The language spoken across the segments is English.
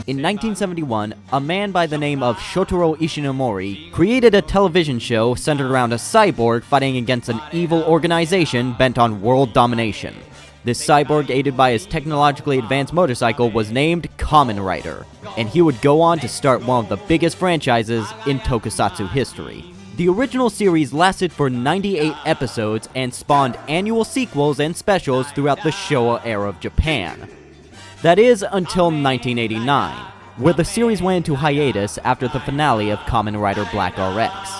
In 1971, a man by the name of Shotaro Ishinomori created a television show centered around a cyborg fighting against an evil organization bent on world domination. This cyborg, aided by his technologically advanced motorcycle, was named Kamen Rider, and he would go on to start one of the biggest franchises in Tokusatsu history. The original series lasted for 98 episodes and spawned annual sequels and specials throughout the Showa era of Japan. That is, until 1989, where the series went into hiatus after the finale of Kamen Rider Black RX,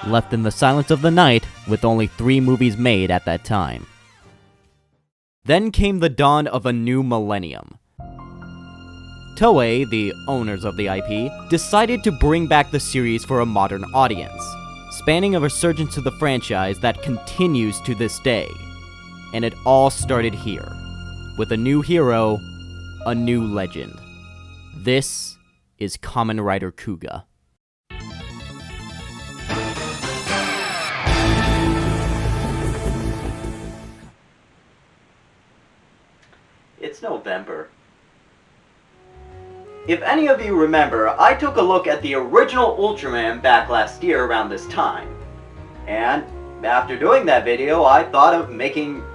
left in the silence of the night with only 3 movies made at that time. Then came the dawn of a new millennium. Toei, the owners of the IP, decided to bring back the series for a modern audience, spanning a resurgence to the franchise that continues to this day. And it all started here, with a new hero, a new legend. This is Kamen Rider Kuuga. It's November. If any of you remember, I took a look at the original Ultraman back last year around this time. And after doing that video, I thought of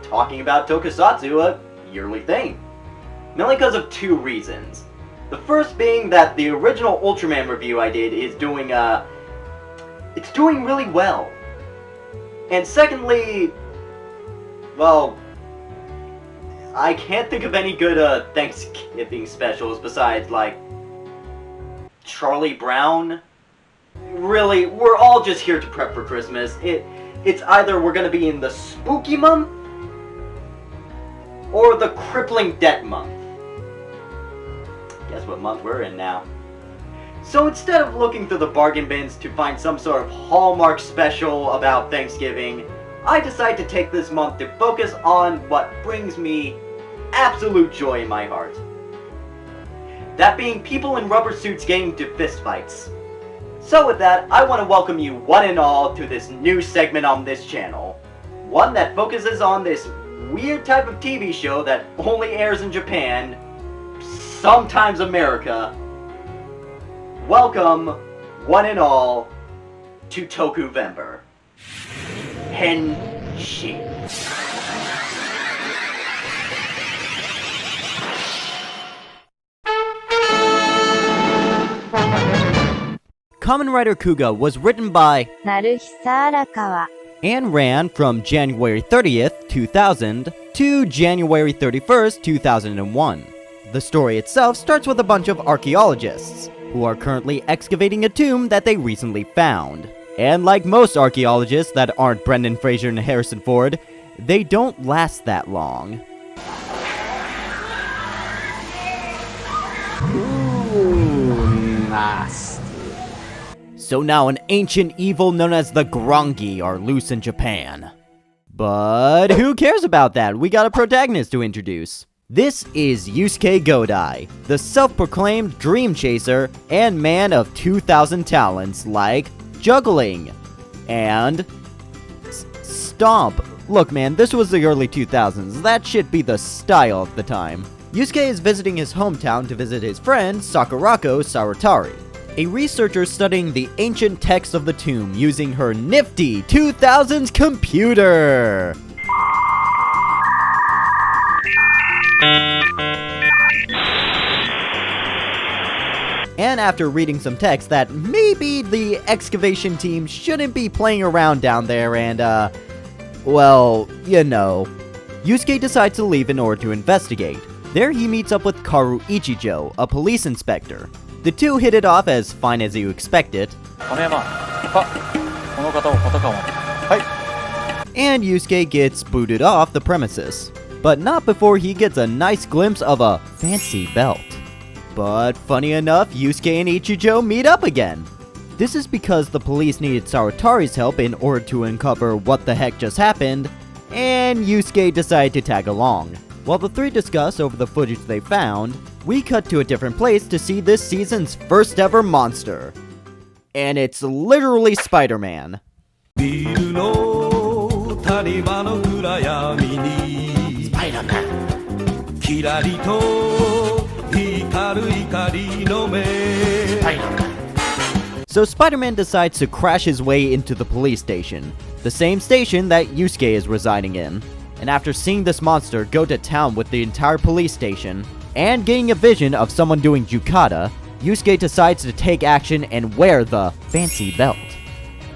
talking about Tokusatsu a yearly thing. Mainly because of 2 reasons. The first being that the original Ultraman review I did is doing it's doing really well. And secondly, well, I can't think of any good Thanksgiving specials besides, like, Charlie Brown. Really, we're all just here to prep for Christmas. It's either we're gonna be in the spooky month or the crippling debt month. Guess what month we're in now. So instead of looking through the bargain bins to find some sort of Hallmark special about Thanksgiving, I decided to take this month to focus on what brings me absolute joy in my heart. That being people in rubber suits getting into fistfights. So with that, I want to welcome you one and all to this new segment on this channel. One that focuses on this weird type of TV show that only airs in Japan, sometimes America. Welcome, one and all, to Tokuvember. Henshin. Kamen Rider Kuuga was written by Naruhisa and ran from January 30th, 2000 to January 31st, 2001. The story itself starts with a bunch of archaeologists who are currently excavating a tomb that they recently found. And like most archaeologists that aren't Brendan Fraser and Harrison Ford, they don't last that long. Ooh, nasty. So now an ancient evil known as the Grongi are loose in Japan. But who cares about that? We got a protagonist to introduce. This is Yusuke Godai, the self-proclaimed dream chaser and man of 2,000 talents like juggling and stomp. Look man, this was the early 2000s. That should be the style of the time. Yusuke is visiting his hometown to visit his friend Sakurako Saratari, a researcher studying the ancient text of the tomb using her nifty 2000s computer. And after reading some text that maybe the excavation team shouldn't be playing around down there and, well, you know, Yusuke decides to leave in order to investigate. There he meets up with Karu Ichijo, a police inspector. The two hit it off as fine as you expect it. And Yusuke gets booted off the premises. But not before he gets a nice glimpse of a fancy belt. But funny enough, Yusuke and Ichijo meet up again. This is because the police needed Saratari's help in order to uncover what the heck just happened, and Yusuke decided to tag along. While the three discuss over the footage they found, we cut to a different place to see this season's first ever monster. And it's literally Spider-Man. Spider-Man. So Spider-Man decides to crash his way into the police station, the same station that Yusuke is residing in. And after seeing this monster go to town with the entire police station, and getting a vision of someone doing Jukata, Yusuke decides to take action and wear the fancy belt.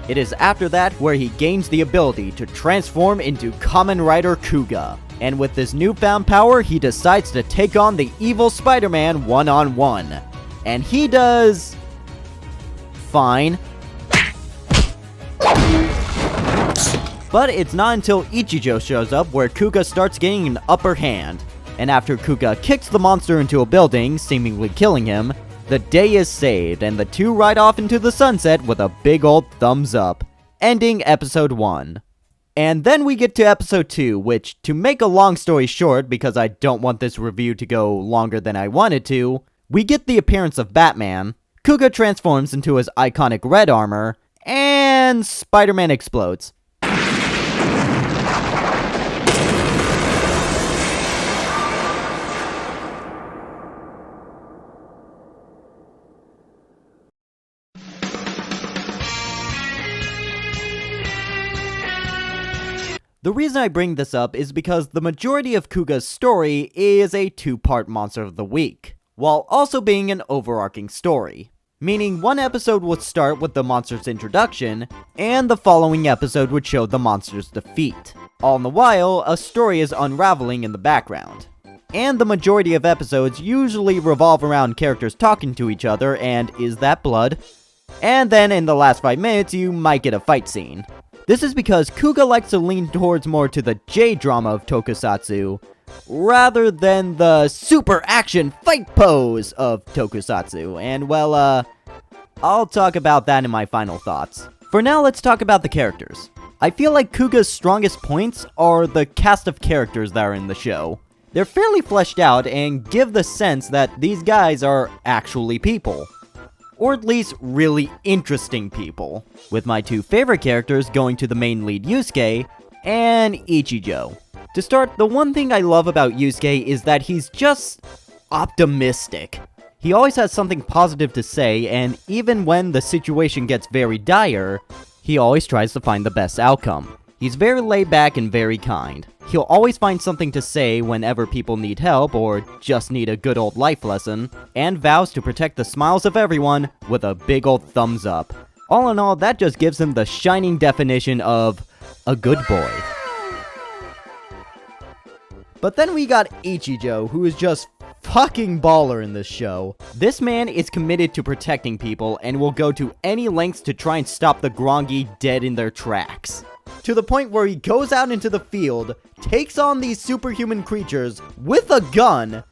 It is after that where he gains the ability to transform into Kamen Rider Kuuga. And with this newfound power, he decides to take on the evil Spider-Man one-on-one. And he does... fine. But it's not until Ichijo shows up where Kuuga starts getting an upper hand. And after Kuuga kicks the monster into a building, seemingly killing him, the day is saved and the two ride off into the sunset with a big old thumbs up, ending episode 1. And then we get to episode 2, which, to make a long story short, because I don't want this review to go longer than I wanted to, we get the appearance of Batman, Kuuga transforms into his iconic red armor, and Spider-Man explodes. The reason I bring this up is because the majority of Kuuga's story is a two-part Monster of the Week, while also being an overarching story. Meaning one episode would start with the monster's introduction, and the following episode would show the monster's defeat. All the while, a story is unraveling in the background. And the majority of episodes usually revolve around characters talking to each other and is that blood? And then in the last 5 minutes, you might get a fight scene. This is because Kuuga likes to lean towards more to the J-drama of Tokusatsu, rather than the super action fight pose of Tokusatsu, and well, I'll talk about that in my final thoughts. For now, let's talk about the characters. I feel like Kuuga's strongest points are the cast of characters that are in the show. They're fairly fleshed out and give the sense that these guys are actually people. Or at least really interesting people, with my two favorite characters going to the main lead Yusuke and Ichijo. To start, the one thing I love about Yusuke is that he's just optimistic. He always has something positive to say, and even when the situation gets very dire, he always tries to find the best outcome. He's very laid back and very kind. He'll always find something to say whenever people need help or just need a good old life lesson, and vows to protect the smiles of everyone with a big old thumbs up. All in all, that just gives him the shining definition of a good boy. But then we got Ichijo, who is just fucking baller in this show. This man is committed to protecting people and will go to any lengths to try and stop the Grongi dead in their tracks. To the point where he goes out into the field, takes on these superhuman creatures with a gun,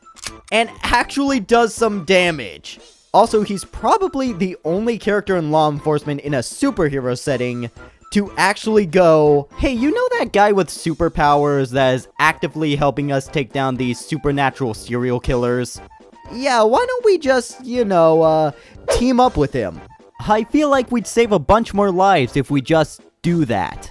and actually does some damage. Also, he's probably the only character in law enforcement in a superhero setting to actually go, hey, you know that guy with superpowers that is actively helping us take down these supernatural serial killers? Yeah, why don't we just, team up with him? I feel like we'd save a bunch more lives if we just do that.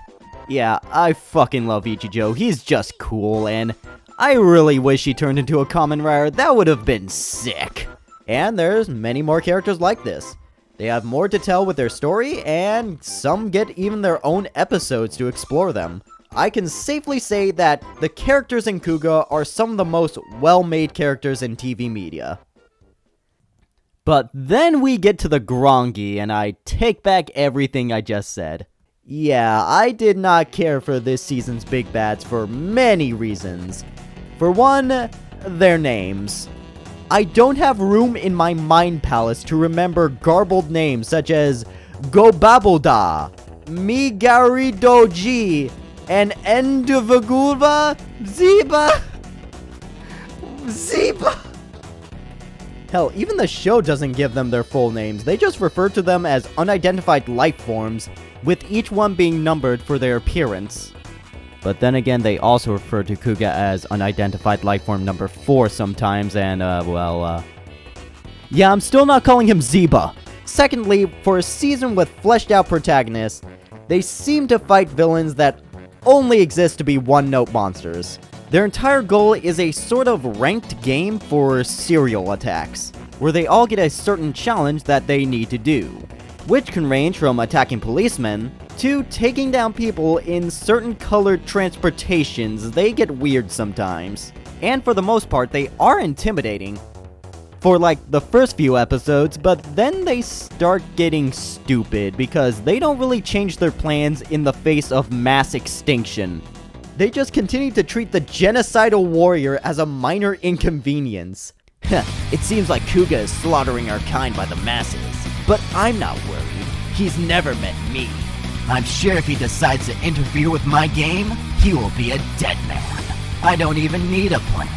Yeah, I fucking love Ichijo. He's just cool, and I really wish he turned into a Kamen Rider. That would have been sick. And there's many more characters like this. They have more to tell with their story, and some get even their own episodes to explore them. I can safely say that the characters in Kuuga are some of the most well-made characters in TV media. But then we get to the Grongi, and I take back everything I just said. Yeah, I did not care for this season's big bads for many reasons. For one, their names. I don't have room in my mind palace to remember garbled names such as Gobaboda, Migaridoji, and Enduvagulva Ziba. Hell, even the show doesn't give them their full names. They just refer to them as unidentified life forms, with each one being numbered for their appearance. But then again, they also refer to Kuuga as unidentified lifeform number 4 sometimes, and, yeah, I'm still not calling him Zeba. Secondly, for a season with fleshed out protagonists, they seem to fight villains that only exist to be one-note monsters. Their entire goal is a sort of ranked game for serial attacks, where they all get a certain challenge that they need to do, which can range from attacking policemen to taking down people in certain colored transportations. They get weird sometimes. And for the most part, they are intimidating for like the first few episodes, but then they start getting stupid because they don't really change their plans in the face of mass extinction. They just continue to treat the genocidal warrior as a minor inconvenience. It seems like Kuuga is slaughtering our kind by the masses, but I'm not worried. He's never met me. I'm sure if he decides to interfere with my game, he will be a dead man. I don't even need a plan,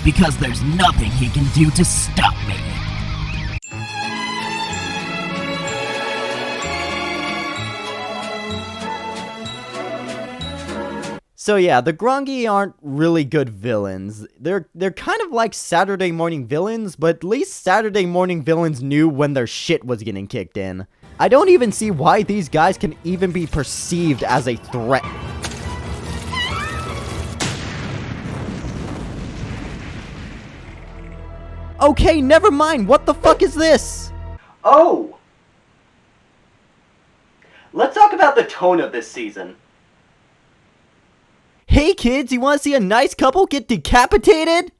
because there's nothing he can do to stop me. So yeah, the Grongi aren't really good villains. They're kind of like Saturday morning villains, but at least Saturday morning villains knew when their shit was getting kicked in. I don't even see why these guys can even be perceived as a threat. Okay, never mind. What the fuck is this? Oh! Let's talk about the tone of this season. Hey kids, you want to see a nice couple get decapitated?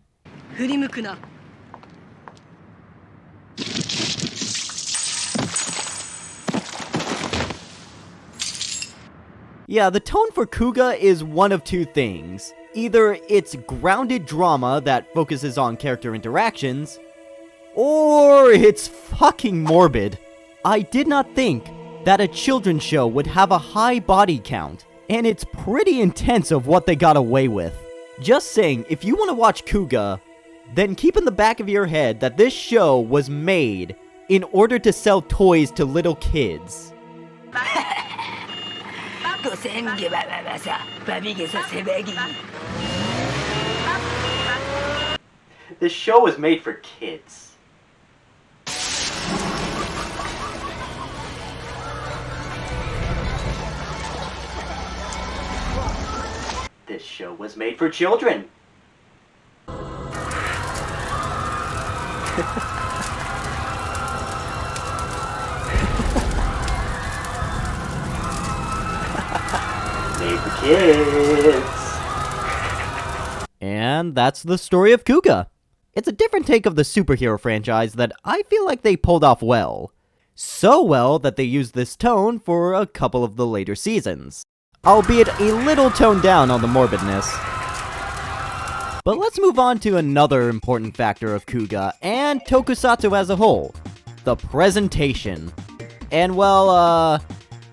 Yeah, the tone for Kuuga is one of two things. Either it's grounded drama that focuses on character interactions, or it's fucking morbid. I did not think that a children's show would have a high body count, and it's pretty intense of what they got away with. Just saying, if you want to watch Kuuga, then keep in the back of your head that this show was made in order to sell toys to little kids. This show was made for kids. This show was made for children. Made for kids. And that's the story of Kuuga. It's a different take of the superhero franchise that I feel like they pulled off well. So well that they used this tone for a couple of the later seasons, albeit a little toned down on the morbidness. But let's move on to another important factor of Kuuga and Tokusatsu as a whole, the presentation. And well,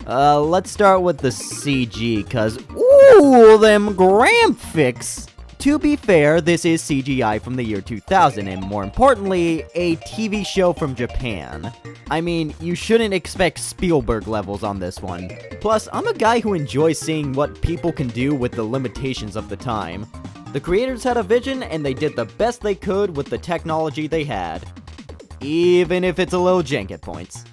let's start with the CG, cause ooh, them graphics! To be fair, this is CGI from the year 2000, and more importantly, a TV show from Japan. I mean, you shouldn't expect Spielberg levels on this one. Plus, I'm a guy who enjoys seeing what people can do with the limitations of the time. The creators had a vision, and they did the best they could with the technology they had. Even if it's a little jank at points.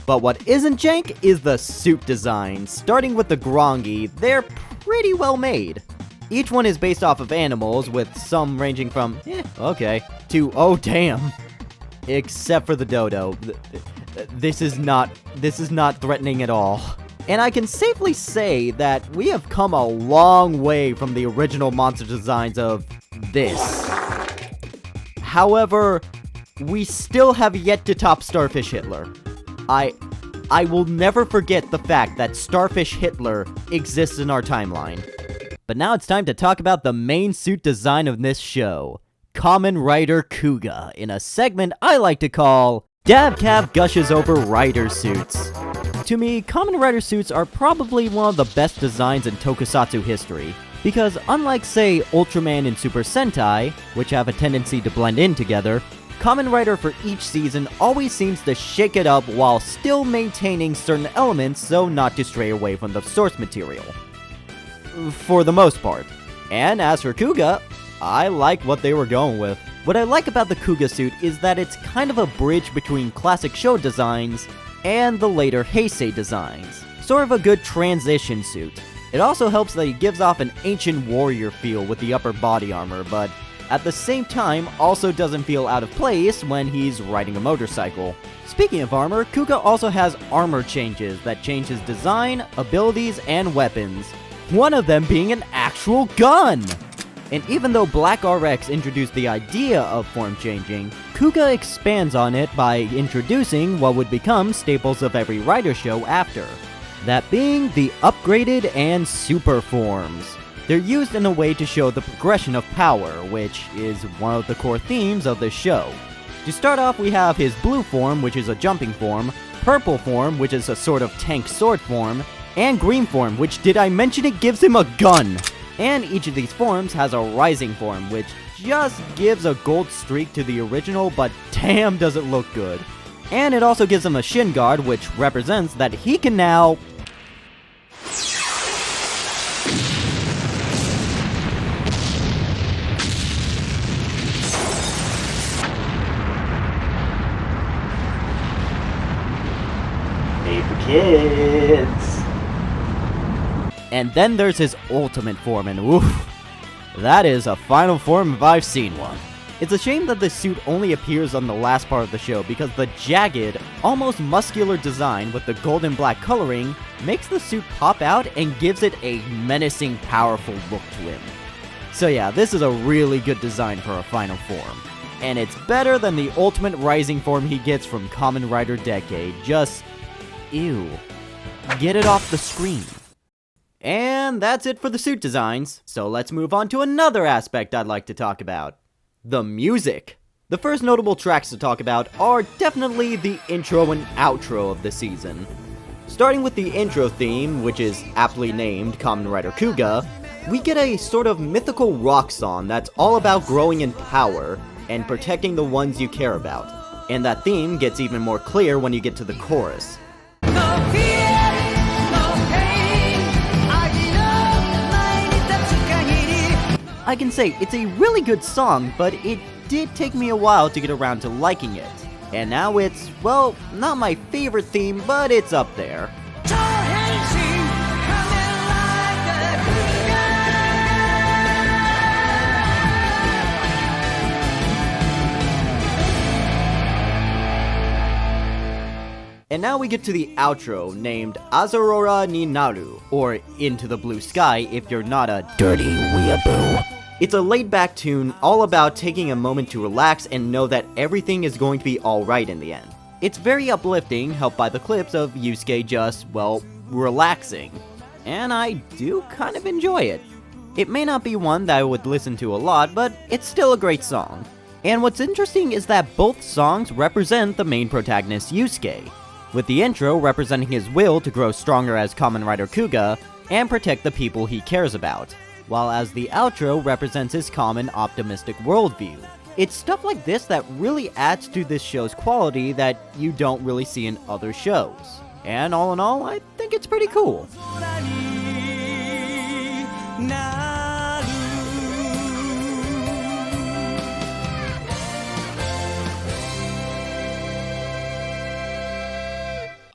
But what isn't jank is the suit design. Starting with the Grongi, they're pretty well made. Each one is based off of animals, with some ranging from, okay, to, oh damn. Except for the dodo. This is not threatening at all. And I can safely say that we have come a long way from the original monster designs of this. However, we still have yet to top Starfish Hitler. I will never forget the fact that Starfish Hitler exists in our timeline. But now it's time to talk about the main suit design of this show, Kamen Rider Kuuga, in a segment I like to call DavKav Gushes Over Rider Suits. To me, Kamen Rider suits are probably one of the best designs in Tokusatsu history, because unlike, say, Ultraman and Super Sentai, which have a tendency to blend in together, Kamen Rider for each season always seems to shake it up while still maintaining certain elements so not to stray away from the source material. For the most part. And as for Kuuga, I like what they were going with. What I like about the Kuuga suit is that it's kind of a bridge between classic show designs and the later Heisei designs. Sort of a good transition suit. It also helps that he gives off an ancient warrior feel with the upper body armor, but at the same time also doesn't feel out of place when he's riding a motorcycle. Speaking of armor, Kuuga also has armor changes that change his design, abilities, and weapons. One of them being an actual gun! And even though Black RX introduced the idea of form changing, Kuuga expands on it by introducing what would become staples of every rider show after. That being the upgraded and super forms. They're used in a way to show the progression of power, which is one of the core themes of this show. To start off, we have his blue form, which is a jumping form, purple form, which is a sort of tank sword form, and green form, which, did I mention it, gives him a gun! And each of these forms has a rising form, which just gives a gold streak to the original, but damn does it look good. And it also gives him a shin guard, which represents that he can now... Made for kids. And then there's his ultimate form, and oof, that is a final form if I've seen one. It's a shame that this suit only appears on the last part of the show because the jagged, almost muscular design with the gold and black coloring makes the suit pop out and gives it a menacing, powerful look to him. So yeah, this is a really good design for a final form. And it's better than the ultimate rising form he gets from Kamen Rider Decade. Just... ew. Get it off the screen. And that's it for the suit designs, so let's move on to another aspect I'd like to talk about. The music. The first notable tracks to talk about are definitely the intro and outro of the season. Starting with the intro theme, which is aptly named Kamen Rider Kuuga, we get a sort of mythical rock song that's all about growing in power and protecting the ones you care about. And that theme gets even more clear when you get to the chorus. I can say it's a really good song, but it did take me a while to get around to liking it. And now it's, well, not my favorite theme, but it's up there. And now we get to the outro, named Azurora ni Naru, or Into the Blue Sky if you're not a dirty weeaboo. It's a laid-back tune all about taking a moment to relax and know that everything is going to be alright in the end. It's very uplifting, helped by the clips of Yusuke just, well, relaxing. And I do kind of enjoy it. It may not be one that I would listen to a lot, but it's still a great song. And what's interesting is that both songs represent the main protagonist Yusuke, with the intro representing his will to grow stronger as Kamen Rider Kuuga and protect the people he cares about, while as the outro represents his calm and optimistic worldview. It's stuff like this that really adds to this show's quality that you don't really see in other shows. And all in all, I think it's pretty cool.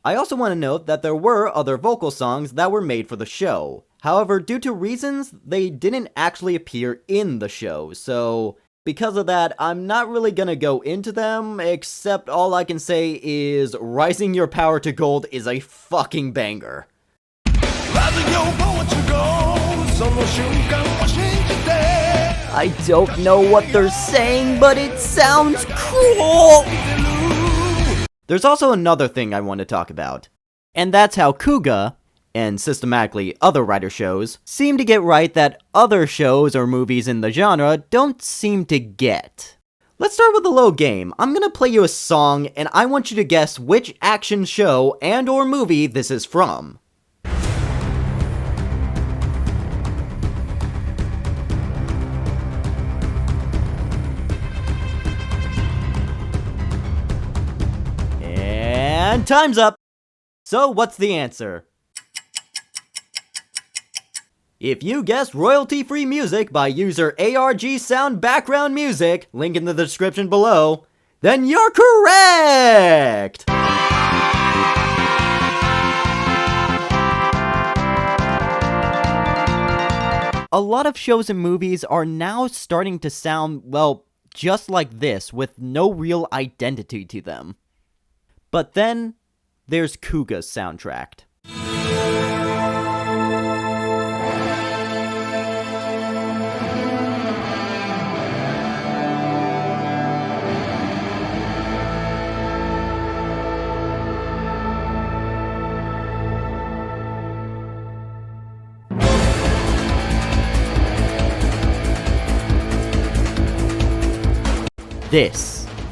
I also want to note that there were other vocal songs that were made for the show. However, due to reasons, they didn't actually appear in the show, so because of that, I'm not really gonna go into them, except all I can say is Rising Your Power to Gold is a fucking banger. I don't know what they're saying, but it sounds cool! There's also another thing I want to talk about, and that's how Kuuga, and systematically other rider shows, seem to get right that other shows or movies in the genre don't seem to get. Let's start with a little game. I'm gonna play you a song, and I want you to guess which action show and or movie this is from. And time's up! So what's the answer? If you guessed royalty-free music by user ARG Sound Background Music, link in the description below, then you're correct! a lot of shows and movies are now starting to sound, well, just like this, with no real identity to them. But then, there's Kuuga's soundtrack.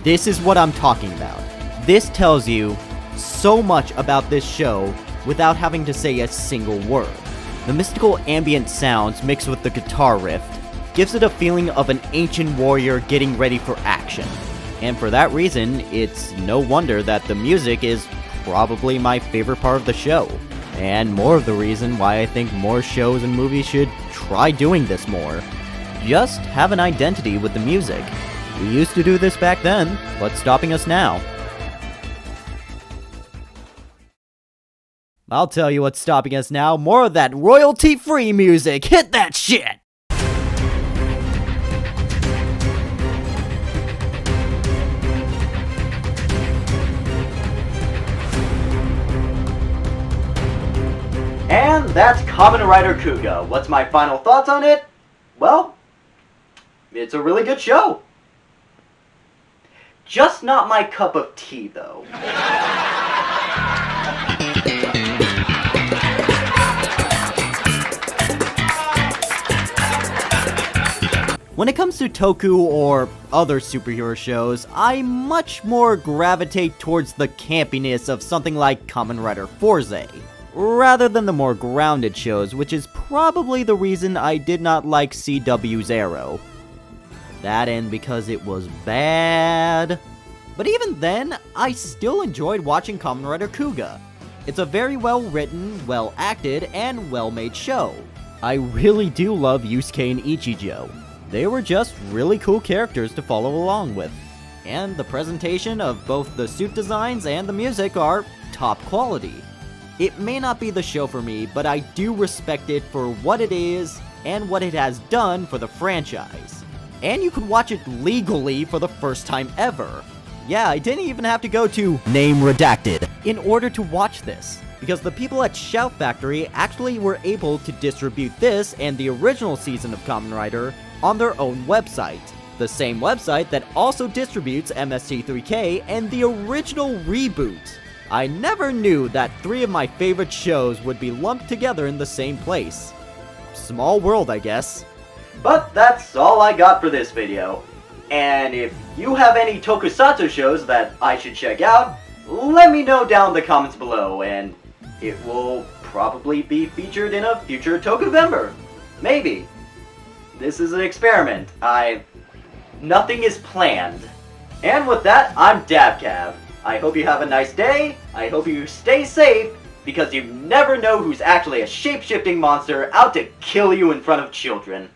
This is what I'm talking about. This tells you so much about this show without having to say a single word. The mystical ambient sounds mixed with the guitar riff gives it a feeling of an ancient warrior getting ready for action. And for that reason, it's no wonder that the music is probably my favorite part of the show. And more of the reason why I think more shows and movies should try doing this more. Just have an identity with the music. We used to do this back then. What's stopping us now? I'll tell you what's stopping us now. More of that royalty-free music. Hit that shit! And that's Kamen Rider Kuuga. What's my final thoughts on it? Well, it's a really good show. Just not my cup of tea, though. When it comes to Toku or other superhero shows, I much more gravitate towards the campiness of something like Kamen Rider Franchise, rather than the more grounded shows, which is probably the reason I did not like CW's Arrow. That and because it was bad. But even then, I still enjoyed watching Kamen Rider Kuuga. It's a very well written, well acted, and well made show. I really do love Yusuke and Ichijo. They were just really cool characters to follow along with. And the presentation of both the suit designs and the music are top quality. It may not be the show for me, but I do respect it for what it is and what it has done for the franchise. And you could watch it legally for the first time ever. Yeah, I didn't even have to go to Name Redacted in order to watch this, because the people at Shout Factory actually were able to distribute this and the original season of Kamen Rider on their own website. The same website that also distributes MST3K and the original reboot. I never knew that three of my favorite shows would be lumped together in the same place. Small world, I guess. But that's all I got for this video. And if you have any Tokusatsu shows that I should check out, let me know down in the comments below, and it will probably be featured in a future Tokuvember. Maybe. This is an experiment. Nothing is planned. And with that, I'm DavKav. I hope you have a nice day. I hope you stay safe, because you never know who's actually a shape-shifting monster out to kill you in front of children.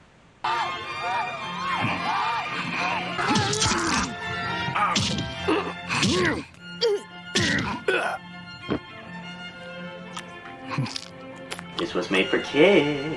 This was made for kids.